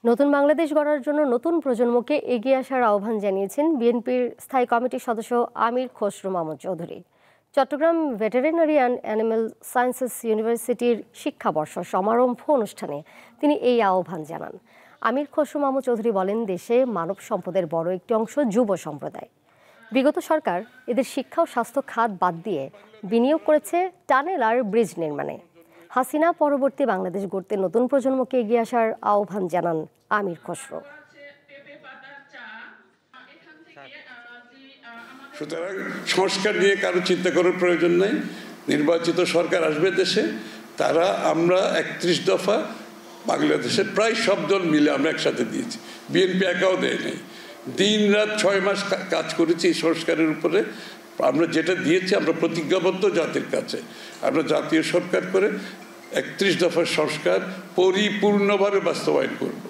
নতুন বাংলাদেশ গড়ার জন্য নতুন প্রজন্মকে এগিয়ে আসার আহ্বান জানিয়েছেন বিএনপির স্থায়ী কমিটির সদস্য Amir Khasru Mahmud Chowdhury. Chattogram veterinary and animal sciences ইউনিভার্সিটির শিক্ষাবর্ষ সমারোহ অনুষ্ঠানে তিনি এই আহ্বান জানান। আমির খসরু মাহমুদ চৌধুরী বলেন, দেশে মানব সম্পদের বড় একটি অংশ যুব সম্প্রদায়। বিগত সরকার এদের শিক্ষা ও স্বাস্থ্য খাত বাদ দিয়ে বিনিয়োগ করেছে টানেল আর ব্রিজ নির্মাণে। হাসিনা পরবর্তী বাংলাদেশ গড়তে নতুন প্রজন্মকে এগিয়ে আসার আহ্বান জানান আমির খসরু। সুতরাং সংস্কার নিয়ে কারো চিন্তা করার প্রয়োজন নাই। নির্বাচিত সরকার আসবে দেশে, তারা আমরা ৩১ দফা বাংলাদেশের প্রায় সব দল মিলে আমরা একসাথে দিয়েছি। বিএনপি একাও দেয় নাই। দিন রাত ৬ মাস কাজ করেছি এই সংস্কারের উপরে। আমরা যেটা দিয়েছি, আমরা প্রতিজ্ঞাবদ্ধ জাতির কাছে। আমরা জাতীয় সরকার করে ৩১ দফার সংস্কার পরিপূর্ণভাবে বাস্তবায়ন করব।